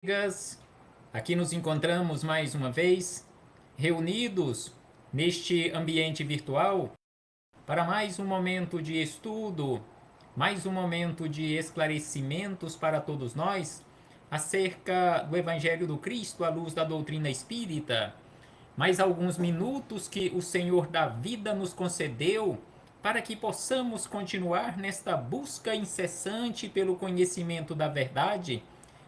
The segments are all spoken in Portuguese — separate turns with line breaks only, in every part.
Amigas, aqui nos encontramos mais uma vez, reunidos neste ambiente virtual, para mais um momento de estudo, mais um momento de esclarecimentos para todos nós acerca do Evangelho do Cristo à luz da doutrina espírita. Mais alguns minutos que o Senhor da vida nos concedeu para que possamos continuar nesta busca incessante pelo conhecimento da verdade,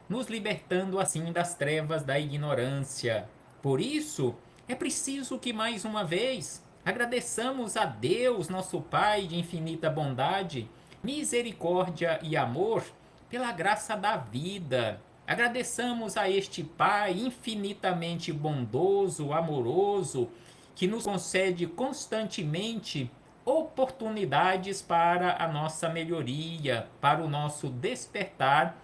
nos libertando assim das trevas da ignorância. Por isso, é preciso que mais uma vez agradeçamos a Deus, nosso Pai de infinita bondade, misericórdia e amor, pela graça da vida. Agradeçamos a este Pai infinitamente bondoso, amoroso, que nos concede constantemente oportunidades para a nossa melhoria, para o nosso despertar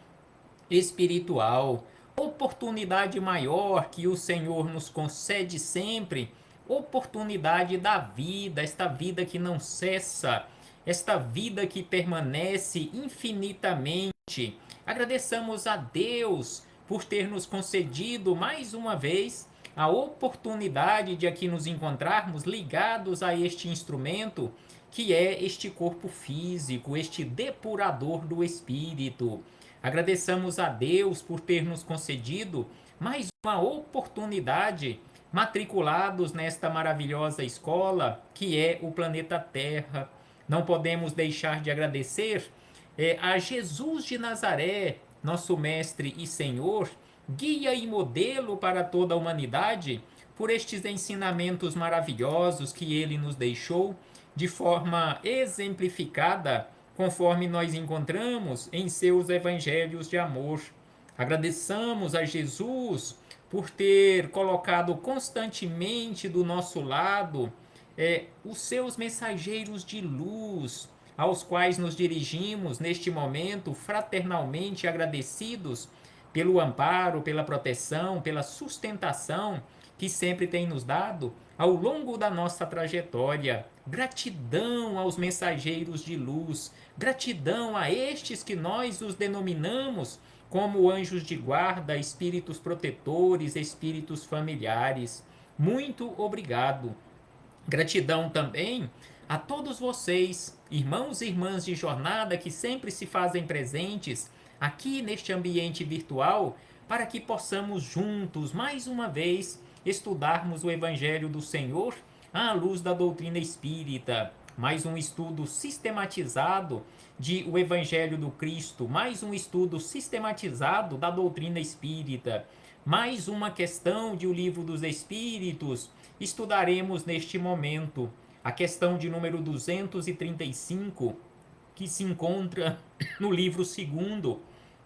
espiritual. Oportunidade maior que o Senhor nos concede sempre, oportunidade da vida, esta vida que não cessa, esta vida que permanece infinitamente. Agradeçamos a Deus por ter nos concedido mais uma vez a oportunidade de aqui nos encontrarmos ligados a este instrumento que é este corpo físico, este depurador do espírito. Agradeçamos a Deus por ter nos concedido mais uma oportunidade matriculados nesta maravilhosa escola que é o planeta Terra. Não podemos deixar de agradecer a Jesus de Nazaré, nosso Mestre e Senhor, guia e modelo para toda a humanidade, por estes ensinamentos maravilhosos que ele nos deixou de forma exemplificada, conforme nós encontramos em seus evangelhos de amor. Agradeçamos a Jesus por ter colocado constantemente do nosso lado os seus mensageiros de luz, aos quais nos dirigimos neste momento fraternalmente agradecidos pelo amparo, pela proteção, pela sustentação que sempre tem nos dado ao longo da nossa trajetória. Gratidão aos mensageiros de luz, gratidão a estes que nós os denominamos como anjos de guarda, espíritos protetores, espíritos familiares. Muito obrigado. Gratidão também a todos vocês, irmãos e irmãs de jornada que sempre se fazem presentes aqui neste ambiente virtual, para que possamos juntos, mais uma vez, estudarmos o Evangelho do Senhor à luz da doutrina espírita. Mais um estudo sistematizado de o Evangelho do Cristo, mais um estudo sistematizado da doutrina espírita, mais uma questão de O Livro dos Espíritos. Estudaremos neste momento a questão de número 235, que se encontra no livro 2º,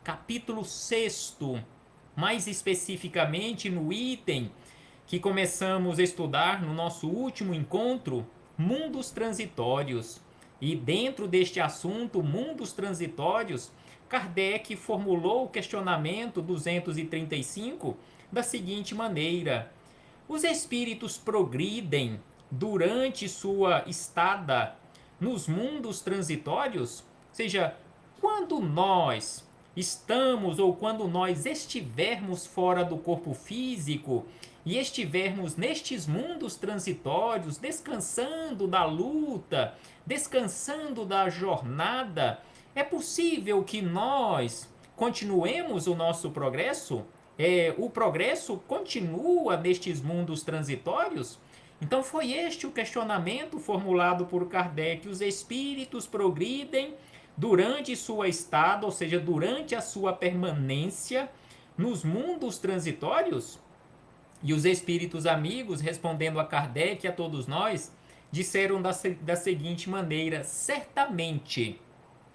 capítulo 6º, mais especificamente no item que começamos a estudar no nosso último encontro, mundos transitórios. E dentro deste assunto, mundos transitórios, Kardec formulou o questionamento 235 da seguinte maneira: os espíritos progridem durante sua estada nos mundos transitórios? Ou seja, quando nós estamos ou quando nós estivermos fora do corpo físico e estivermos nestes mundos transitórios, descansando da luta, descansando da jornada, é possível que nós continuemos o nosso progresso? O progresso continua nestes mundos transitórios? Então foi este o questionamento formulado por Kardec. Os espíritos progridem durante sua estada, ou seja, durante a sua permanência nos mundos transitórios? E os espíritos amigos, respondendo a Kardec e a todos nós, disseram da seguinte maneira: certamente,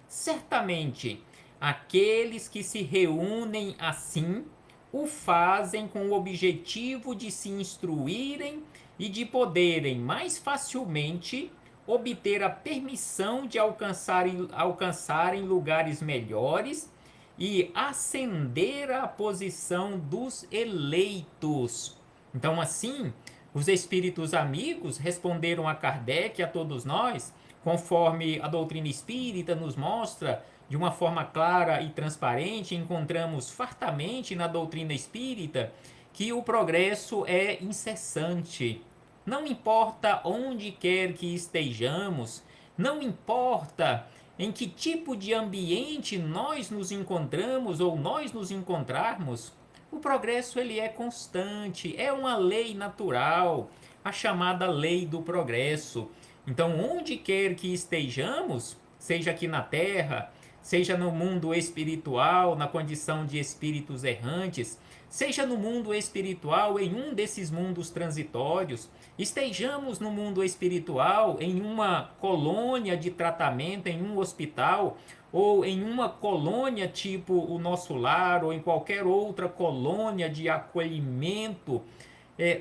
certamente, aqueles que se reúnem assim o fazem com o objetivo de se instruírem e de poderem mais facilmente obter a permissão de alcançarem lugares melhores e ascender à posição dos eleitos. Então, assim, os espíritos amigos responderam a Kardec e a todos nós, conforme a doutrina espírita nos mostra de uma forma clara e transparente, encontramos fartamente na doutrina espírita que o progresso é incessante. Não importa onde quer que estejamos, não importa em que tipo de ambiente nós nos encontramos ou nós nos encontrarmos, o progresso ele é constante, é uma lei natural, a chamada lei do progresso. Então, onde quer que estejamos, seja aqui na Terra, seja no mundo espiritual, na condição de espíritos errantes, seja no mundo espiritual, em um desses mundos transitórios, estejamos no mundo espiritual, em uma colônia de tratamento, em um hospital, ou em uma colônia tipo o Nosso Lar, ou em qualquer outra colônia de acolhimento,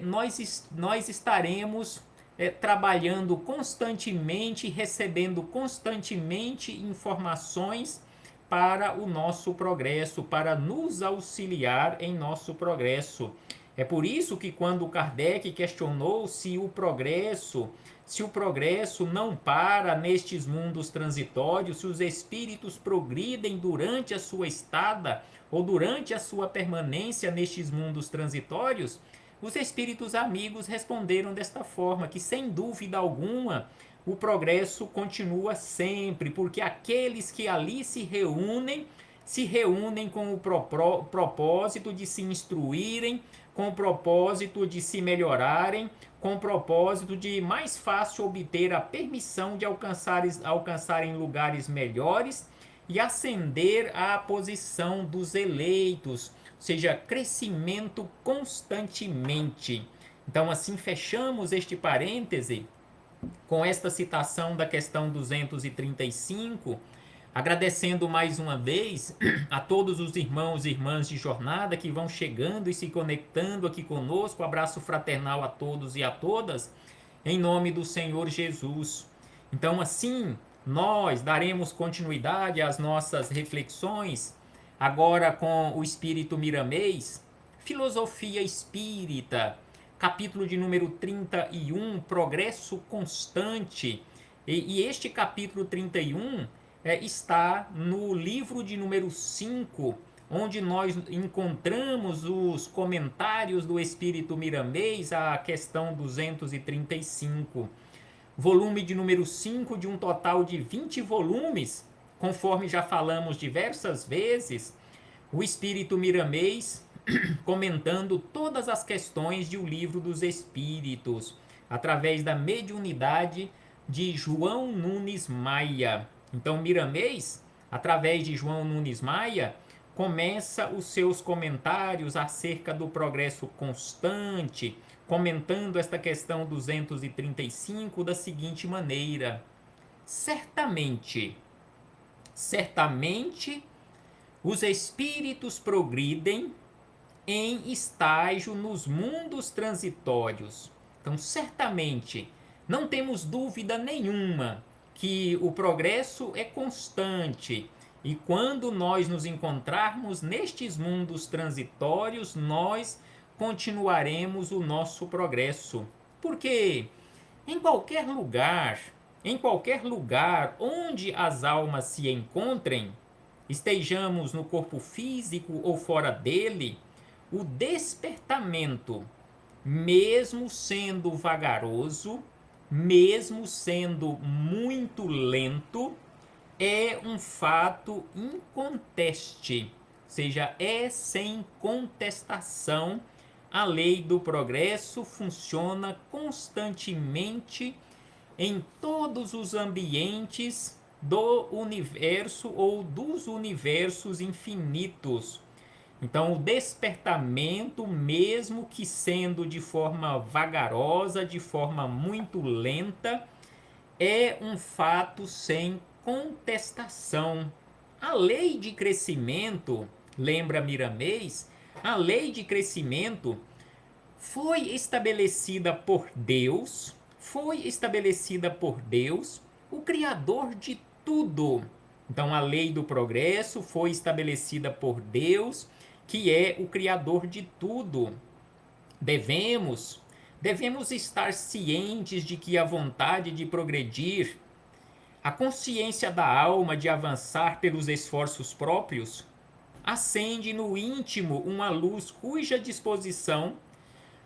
nós estaremos trabalhando constantemente, recebendo constantemente informações para o nosso progresso, para nos auxiliar em nosso progresso. É por isso que quando Kardec questionou se o progresso não para nestes mundos transitórios, se os espíritos progridem durante a sua estada ou durante a sua permanência nestes mundos transitórios, os espíritos amigos responderam desta forma, que sem dúvida alguma o progresso continua sempre, porque aqueles que ali se reúnem com o propósito de se instruírem, com o propósito de se melhorarem, com o propósito de mais fácil obter a permissão de alcançarem lugares melhores e ascender à posição dos eleitos, ou seja, crescimento constantemente. Então, assim, fechamos este parêntese com esta citação da questão 235, agradecendo mais uma vez a todos os irmãos e irmãs de jornada que vão chegando e se conectando aqui conosco. Abraço fraternal a todos e a todas, em nome do Senhor Jesus. Então, assim, nós daremos continuidade às nossas reflexões, agora com o Espírito Miramês, Filosofia Espírita, capítulo de número 31, Progresso Constante. E este capítulo 31 está no livro de número 5, onde nós encontramos os comentários do Espírito Miramês à questão 235. Volume de número 5 de um total de 20 volumes, conforme já falamos diversas vezes, o Espírito Miramês comentando todas as questões de O Livro dos Espíritos, através da mediunidade de João Nunes Maia. Então, Miramês, através de João Nunes Maia, começa os seus comentários acerca do progresso constante, comentando esta questão 235 da seguinte maneira: certamente, os espíritos progridem em estágio nos mundos transitórios. Então, certamente, não temos dúvida nenhuma que o progresso é constante e quando nós nos encontrarmos nestes mundos transitórios, nós continuaremos o nosso progresso. Porque em qualquer lugar onde as almas se encontrem, estejamos no corpo físico ou fora dele, o despertamento, mesmo sendo vagaroso, mesmo sendo muito lento, é um fato inconteste, ou seja, é sem contestação. A lei do progresso funciona constantemente em todos os ambientes do universo ou dos universos infinitos. Então, o despertamento, mesmo que sendo de forma vagarosa, de forma muito lenta, é um fato sem contestação. A lei de crescimento, lembra Miramês, a lei de crescimento foi estabelecida por Deus, o Criador de tudo. Então, a lei do progresso foi estabelecida por Deus, que é o Criador de tudo. Devemos estar cientes de que a vontade de progredir, A consciência da alma de avançar pelos esforços próprios acende no íntimo uma luz cuja disposição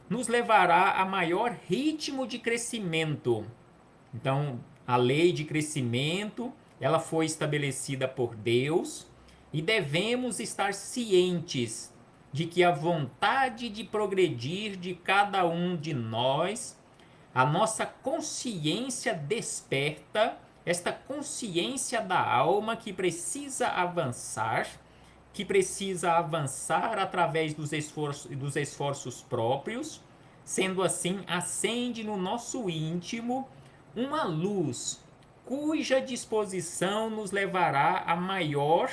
nos levará a maior ritmo de crescimento. Então, a lei de crescimento, ela foi estabelecida por Deus e devemos estar cientes de que a vontade de progredir de cada um de nós, a nossa consciência desperta, esta consciência da alma que precisa avançar através dos esforços próprios, sendo assim, acende no nosso íntimo uma luz cuja disposição nos levará a maior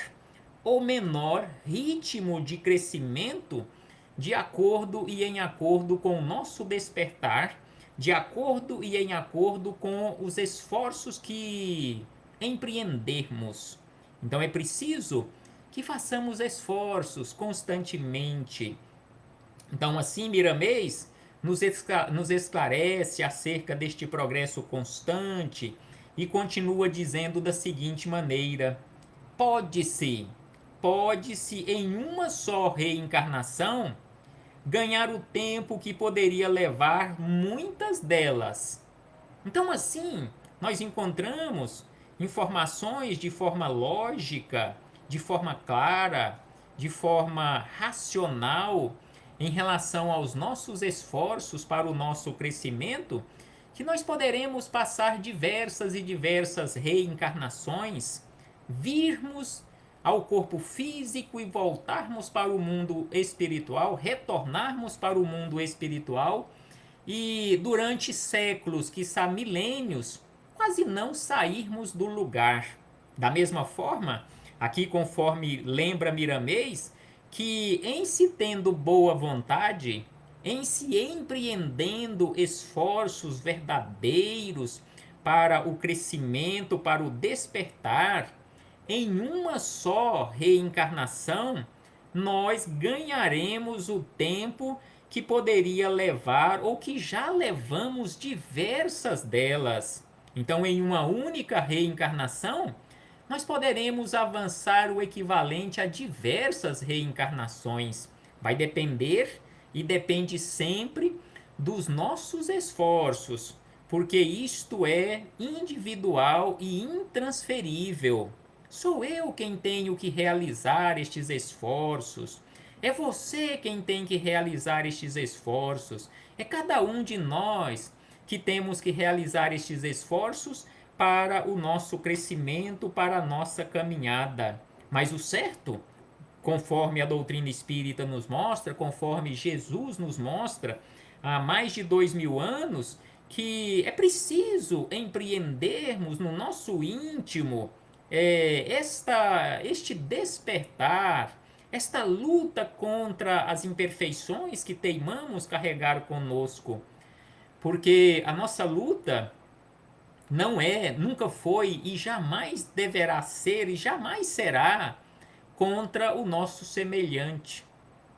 ou menor ritmo de crescimento de acordo e em acordo com o nosso despertar, de acordo e em acordo com os esforços que empreendermos. Então é preciso que façamos esforços constantemente. Então, assim, Miramês nos esclarece acerca deste progresso constante e continua dizendo da seguinte maneira: pode-se em uma só reencarnação ganhar o tempo que poderia levar muitas delas. Então, assim, nós encontramos informações de forma lógica, de forma clara, de forma racional em relação aos nossos esforços para o nosso crescimento, que nós poderemos passar diversas e diversas reencarnações, virmos ao corpo físico e voltarmos para o mundo espiritual, retornarmos para o mundo espiritual e durante séculos, quiçá milênios, quase não sairmos do lugar. Da mesma forma, aqui conforme lembra Miramês, que em se tendo boa vontade, em se empreendendo esforços verdadeiros para o crescimento, para o despertar, em uma só reencarnação, nós ganharemos o tempo que poderia levar ou que já levamos diversas delas. Então, em uma única reencarnação, nós poderemos avançar o equivalente a diversas reencarnações. Vai depender e depende sempre dos nossos esforços, porque isto é individual e intransferível. Sou eu quem tenho que realizar estes esforços. É você quem tem que realizar estes esforços. É cada um de nós que temos que realizar estes esforços para o nosso crescimento, para a nossa caminhada. Mas o certo, conforme a doutrina espírita nos mostra, conforme Jesus nos mostra, há mais de 2000 anos, que é preciso empreendermos no nosso íntimo este despertar, esta luta contra as imperfeições que teimamos carregar conosco. Porque a nossa luta não é, nunca foi e jamais deverá ser e jamais será contra o nosso semelhante.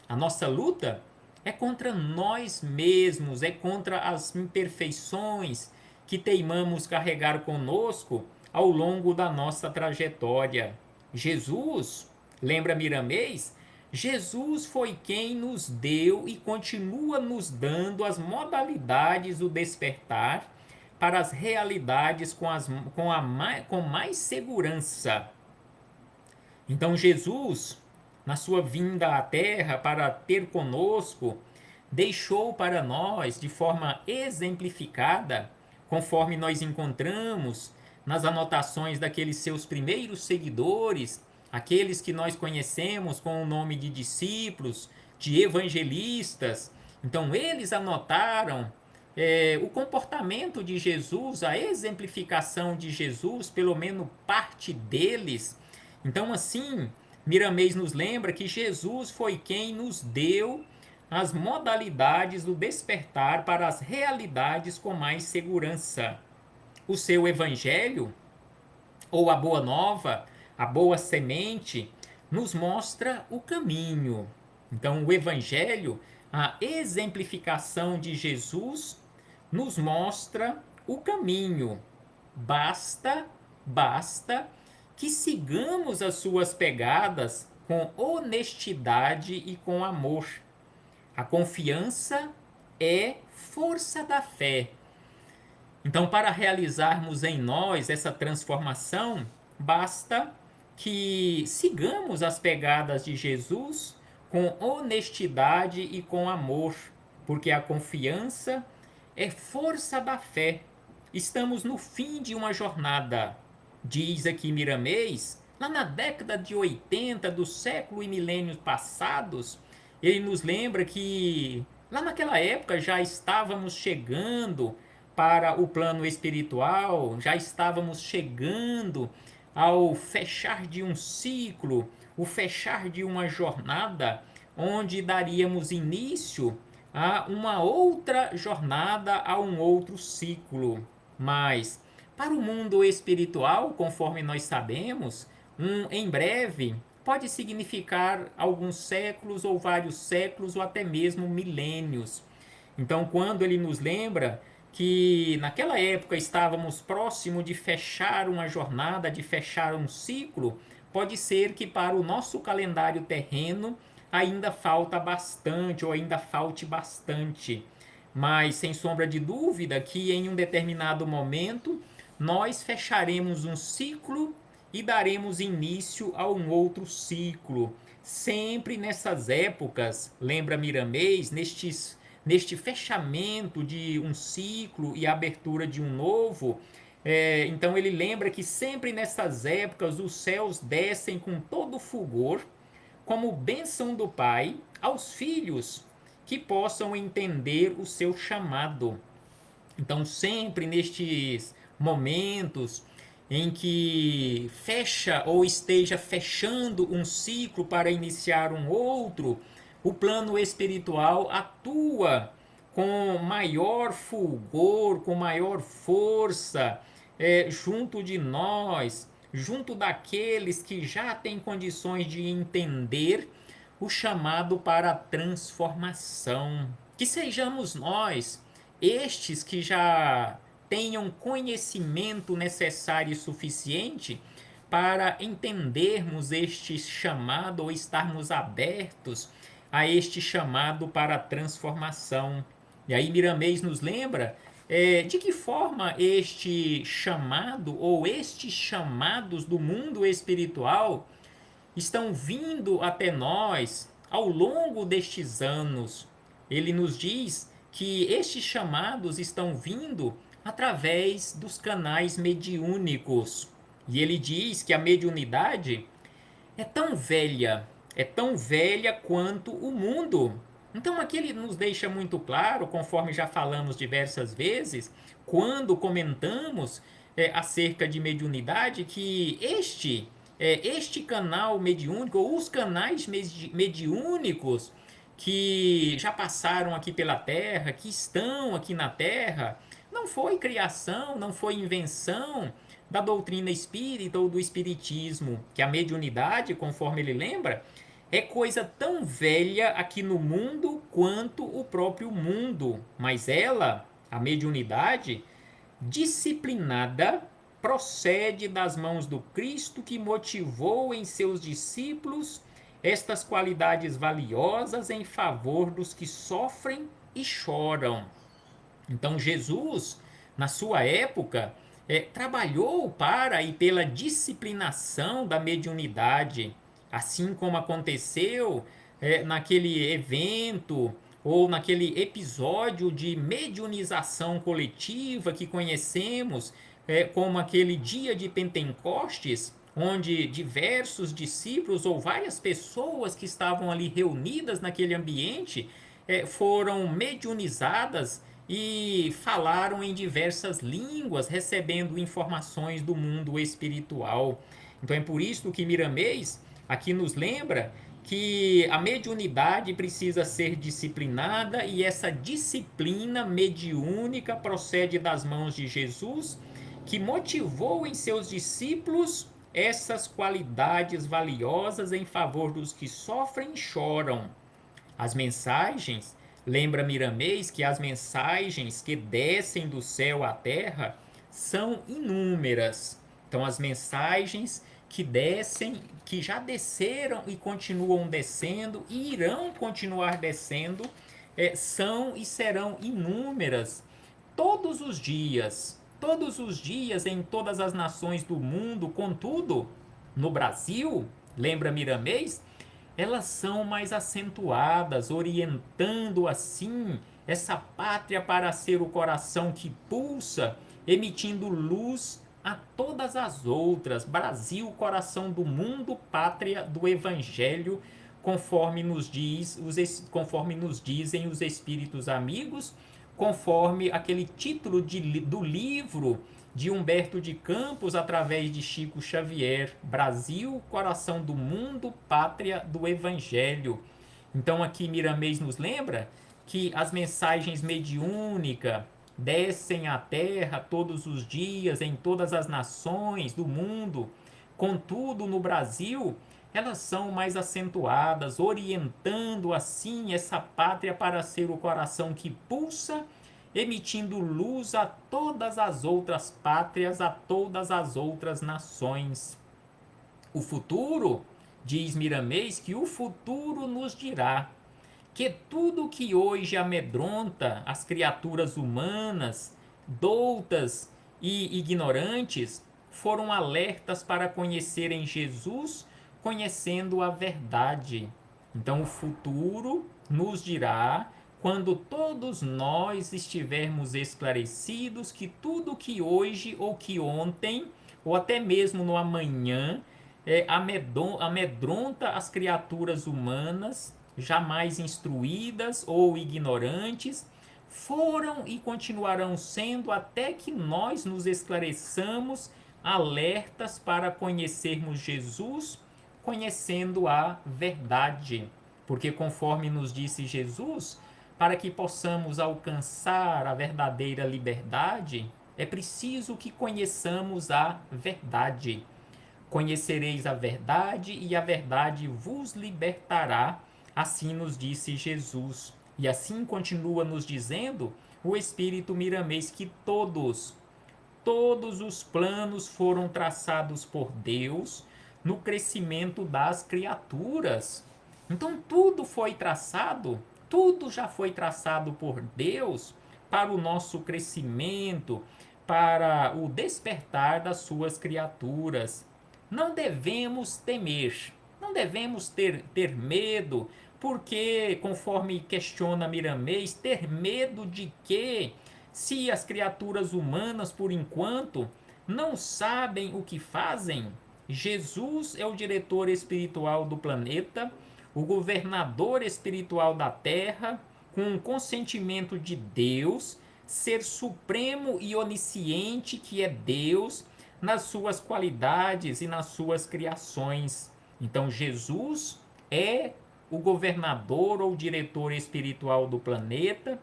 A nossa luta é contra nós mesmos, é contra as imperfeições que teimamos carregar conosco ao longo da nossa trajetória. Jesus, lembra Miramês? Jesus foi quem nos deu e continua nos dando as modalidades do despertar para as realidades com mais segurança. Então Jesus, na sua vinda à Terra para ter conosco, deixou para nós de forma exemplificada, conforme nós encontramos nas anotações daqueles seus primeiros seguidores, aqueles que nós conhecemos com o nome de discípulos, de evangelistas. Então eles anotaram o comportamento de Jesus, a exemplificação de Jesus, pelo menos parte deles. Então, assim, Miramês nos lembra que Jesus foi quem nos deu as modalidades do despertar para as realidades com mais segurança. O seu evangelho, ou a boa nova, a boa semente, nos mostra o caminho. Então, o evangelho, a exemplificação de Jesus, nos mostra o caminho. Basta basta que sigamos as suas pegadas com honestidade e com amor. A confiança é força da fé. Então, para realizarmos em nós essa transformação, basta que sigamos as pegadas de Jesus com honestidade e com amor, porque a confiança é força da fé. Estamos no fim de uma jornada, diz aqui Miramês, lá na década de 80 do século e milênios passados. Ele nos lembra que lá naquela época já estávamos chegando para o plano espiritual, já estávamos chegando ao fechar de um ciclo, o fechar de uma jornada, onde daríamos início a uma outra jornada, a um outro ciclo. Mas para o mundo espiritual, conforme nós sabemos, em breve pode significar alguns séculos ou vários séculos ou até mesmo milênios. Então, quando ele nos lembra que naquela época estávamos próximo de fechar uma jornada, de fechar um ciclo, pode ser que para o nosso calendário terreno ainda falta bastante ou ainda falte bastante. Mas sem sombra de dúvida que em um determinado momento nós fecharemos um ciclo e daremos início a um outro ciclo. Sempre nessas épocas, lembra Miramês, neste fechamento de um ciclo e abertura de um novo. Então ele lembra que sempre nessas épocas os céus descem com todo fulgor, como bênção do Pai aos filhos que possam entender o seu chamado. Então, sempre nestes momentos em que fecha ou esteja fechando um ciclo para iniciar um outro, o plano espiritual atua com maior fulgor, com maior força, junto de nós, junto daqueles que já têm condições de entender o chamado para a transformação. Que sejamos nós, estes que já tenham conhecimento necessário e suficiente para entendermos este chamado ou estarmos abertos a este chamado para a transformação. E aí Miramês nos lembra de que forma este chamado ou estes chamados do mundo espiritual estão vindo até nós ao longo destes anos. Ele nos diz que estes chamados estão vindo através dos canais mediúnicos. E ele diz que a mediunidade é tão velha quanto o mundo. Então aqui ele nos deixa muito claro, conforme já falamos diversas vezes, quando comentamos acerca de mediunidade, que este canal mediúnico, ou os canais mediúnicos que já passaram aqui pela Terra, que estão aqui na Terra, não foi criação, não foi invenção da doutrina espírita ou do espiritismo, que a mediunidade, conforme ele lembra, é coisa tão velha aqui no mundo quanto o próprio mundo, mas ela, a mediunidade, disciplinada, procede das mãos do Cristo que motivou em seus discípulos estas qualidades valiosas em favor dos que sofrem e choram. Então Jesus, na sua época, trabalhou para e pela disciplinação da mediunidade, assim como aconteceu naquele evento ou naquele episódio de mediunização coletiva que conhecemos, como aquele dia de Pentecostes, onde diversos discípulos ou várias pessoas que estavam ali reunidas naquele ambiente foram mediunizadas e falaram em diversas línguas, recebendo informações do mundo espiritual. Então é por isso que Miramês aqui nos lembra que a mediunidade precisa ser disciplinada e essa disciplina mediúnica procede das mãos de Jesus, que motivou em seus discípulos essas qualidades valiosas em favor dos que sofrem e choram. As mensagens, lembra Miramês que as mensagens que descem do céu à terra são inúmeras. Então, as mensagens que descem, que já desceram e continuam descendo e irão continuar descendo, são e serão inúmeras todos os dias em todas as nações do mundo. Contudo, no Brasil, lembra Miramês, elas são mais acentuadas, orientando assim essa pátria para ser o coração que pulsa, emitindo luz a todas as outras. Brasil, coração do mundo, pátria do evangelho, conforme nos dizem os espíritos amigos, conforme aquele título do livro de Humberto de Campos através de Chico Xavier: Brasil, coração do mundo, pátria do evangelho. Então aqui Miramês nos lembra que as mensagens mediúnicas descem à terra todos os dias em todas as nações do mundo. Contudo, no Brasil, elas são mais acentuadas, orientando assim essa pátria para ser o coração que pulsa, emitindo luz a todas as outras pátrias, a todas as outras nações. O futuro, diz Miramês, que o futuro nos dirá que tudo que hoje amedronta as criaturas humanas, doutas e ignorantes, foram alertas para conhecerem Jesus, conhecendo a verdade. Então o futuro nos dirá, quando todos nós estivermos esclarecidos, que tudo que hoje ou que ontem, ou até mesmo no amanhã, amedronta as criaturas humanas, jamais instruídas ou ignorantes, foram e continuarão sendo até que nós nos esclareçamos, alertas para conhecermos Jesus, conhecendo a verdade. Porque, conforme nos disse Jesus, para que possamos alcançar a verdadeira liberdade, é preciso que conheçamos a verdade. Conhecereis a verdade e a verdade vos libertará, assim nos disse Jesus. E assim continua nos dizendo o Espírito Miramês, que todos os planos foram traçados por Deus no crescimento das criaturas. Então tudo foi traçado, tudo já foi traçado por Deus para o nosso crescimento, para o despertar das suas criaturas. Não devemos temer, não devemos ter medo, porque, conforme questiona Miramês, ter medo de quê? Se as criaturas humanas, por enquanto, não sabem o que fazem, Jesus é o diretor espiritual do planeta, o governador espiritual da Terra, com o consentimento de Deus, ser supremo e onisciente que é Deus, nas suas qualidades e nas suas criações. Então Jesus é o governador ou diretor espiritual do planeta,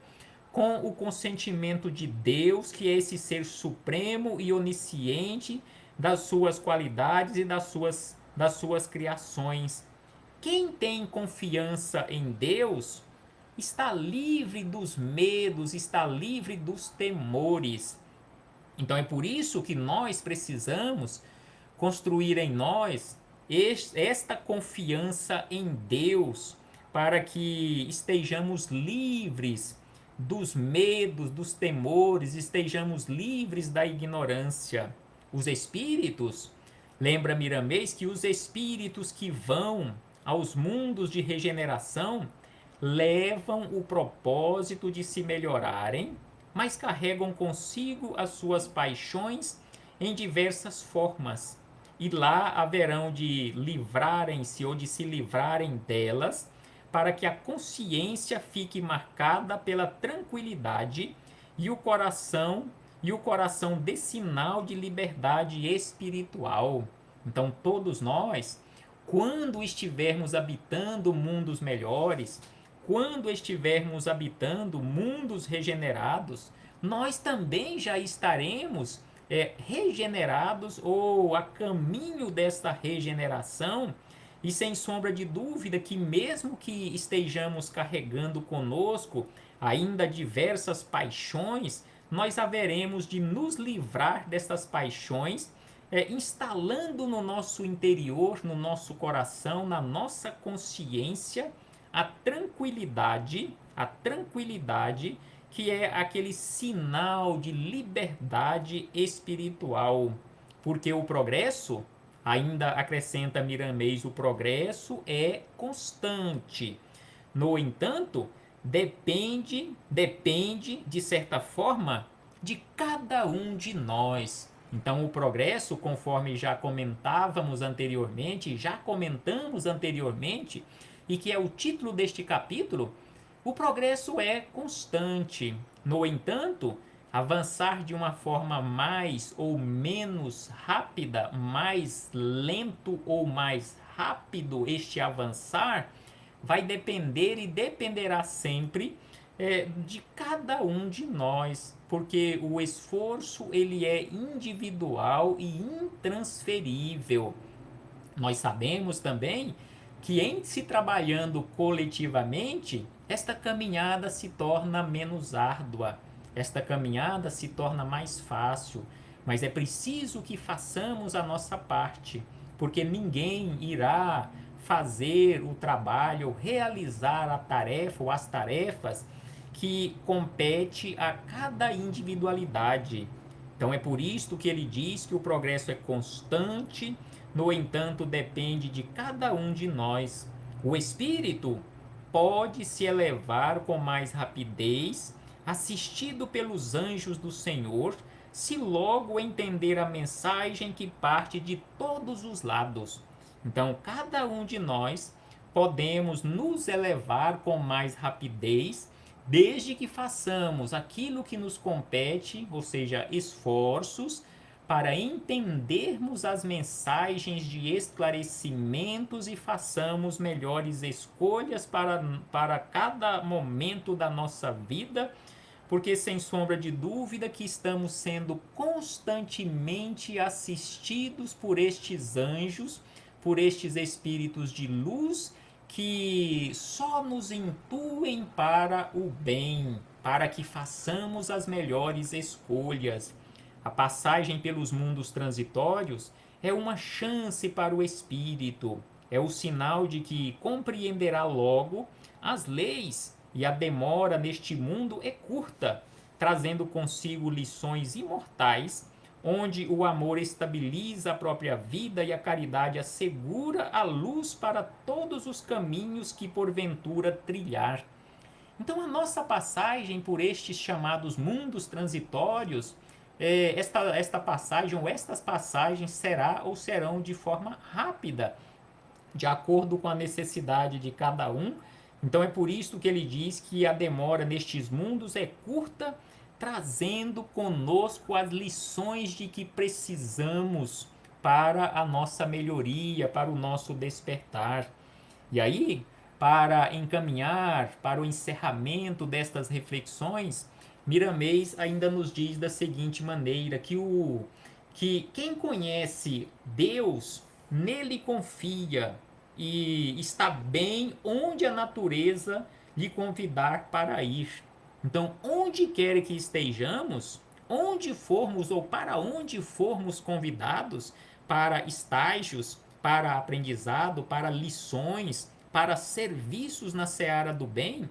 com o consentimento de Deus, que é esse ser supremo e onisciente das suas qualidades e das suas criações. Quem tem confiança em Deus está livre dos medos, está livre dos temores. Então é por isso que nós precisamos construir em nós esta confiança em Deus, para que estejamos livres dos medos, dos temores, estejamos livres da ignorância. Os espíritos, lembra Miramês que os espíritos que vão aos mundos de regeneração levam o propósito de se melhorarem, mas carregam consigo as suas paixões em diversas formas, e lá haverão de livrarem-se ou de se livrarem delas, para que a consciência fique marcada pela tranquilidade e o coração dê sinal de liberdade espiritual. Então todos nós, quando estivermos habitando mundos melhores, quando estivermos habitando mundos regenerados, nós também já estaremos regenerados ou a caminho desta regeneração, e sem sombra de dúvida que mesmo que estejamos carregando conosco ainda diversas paixões, nós haveremos de nos livrar destas paixões instalando no nosso interior, no nosso coração, na nossa consciência, a tranquilidade que é aquele sinal de liberdade espiritual. Porque o progresso, ainda acrescenta Miramês, o progresso é constante. No entanto, depende, de certa forma, de cada um de nós. Então, o progresso, conforme já comentamos anteriormente, e que é o título deste capítulo, o progresso é constante. No entanto, avançar de uma forma mais ou menos rápida, mais lento ou mais rápido este avançar, vai depender e dependerá sempre de cada um de nós, porque o esforço ele é individual e intransferível. Nós sabemos também que em se trabalhando coletivamente, esta caminhada se torna menos árdua, esta caminhada se torna mais fácil, mas é preciso que façamos a nossa parte, porque ninguém irá fazer o trabalho, realizar a tarefa ou as tarefas que compete a cada individualidade. Então é por isto que ele diz que o progresso é constante, no entanto, depende de cada um de nós. O espírito pode se elevar com mais rapidez, assistido pelos anjos do Senhor, se logo entender a mensagem que parte de todos os lados. Então, cada um de nós podemos nos elevar com mais rapidez, desde que façamos aquilo que nos compete, ou seja, esforços, para entendermos as mensagens de esclarecimentos e façamos melhores escolhas para cada momento da nossa vida, porque sem sombra de dúvida que estamos sendo constantemente assistidos por estes anjos, por estes espíritos de luz que só nos intuem para o bem, para que façamos as melhores escolhas. A passagem pelos mundos transitórios é uma chance para o espírito, é o sinal de que compreenderá logo as leis e a demora neste mundo é curta, trazendo consigo lições imortais, onde o amor estabiliza a própria vida e a caridade assegura a luz para todos os caminhos que porventura trilhar. Então, a nossa passagem por estes chamados mundos transitórios, esta passagem ou estas passagens será ou serão de forma rápida, de acordo com a necessidade de cada um. Então, é por isso que ele diz que a demora nestes mundos é curta, trazendo conosco as lições de que precisamos para a nossa melhoria, para o nosso despertar. E aí, para encaminhar para o encerramento destas reflexões, Miramês ainda nos diz da seguinte maneira, que quem conhece Deus, nele confia e está bem onde a natureza lhe convidar para ir. Então, onde quer que estejamos, onde formos ou para onde formos convidados para estágios, para aprendizado, para lições, para serviços na seara do bem,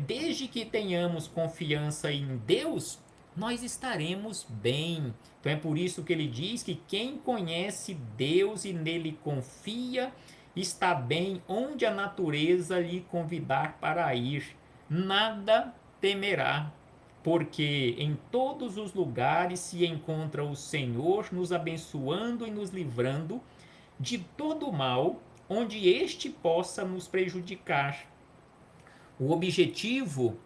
desde que tenhamos confiança em Deus, nós estaremos bem. Então é por isso que ele diz que quem conhece Deus e nele confia, está bem onde a natureza lhe convidar para ir. Nada temerá, porque em todos os lugares se encontra o Senhor nos abençoando e nos livrando de todo mal, onde este possa nos prejudicar. O objetivo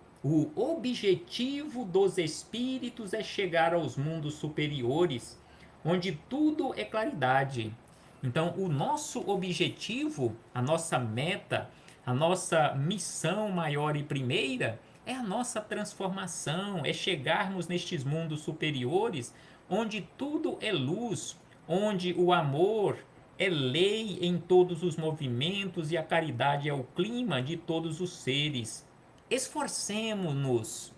dos espíritos é chegar aos mundos superiores, onde tudo é claridade. Então, o nosso objetivo, a nossa meta, a nossa missão maior e primeira é a nossa transformação, é chegarmos nestes mundos superiores, onde tudo é luz, onde o amor é lei em todos os movimentos e a caridade é o clima de todos os seres. Esforcemo-nos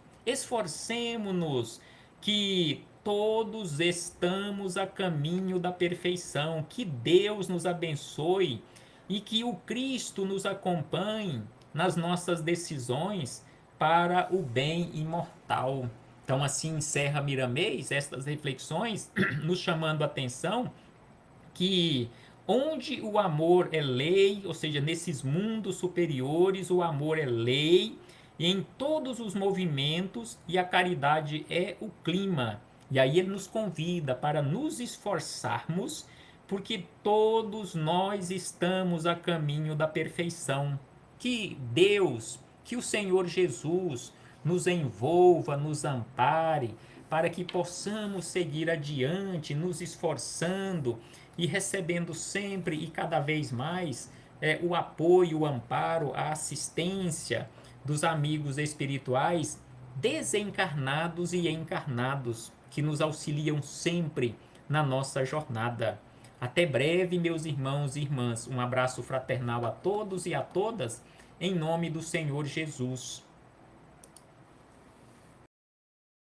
que todos estamos a caminho da perfeição. Que Deus nos abençoe e que o Cristo nos acompanhe nas nossas decisões para o bem imortal. Então, assim encerra Miramês estas reflexões, nos chamando a atenção que onde o amor é lei, ou seja, nesses mundos superiores, o amor é lei, e em todos os movimentos, e a caridade é o clima. E aí ele nos convida para nos esforçarmos, porque todos nós estamos a caminho da perfeição. Que Deus, que o Senhor Jesus nos envolva, nos ampare, para que possamos seguir adiante, nos esforçando e recebendo sempre e cada vez mais o apoio, o amparo, a assistência dos amigos espirituais desencarnados e encarnados, que nos auxiliam sempre na nossa jornada. Até breve, meus irmãos e irmãs. Um abraço fraternal a todos e a todas, em nome do Senhor Jesus.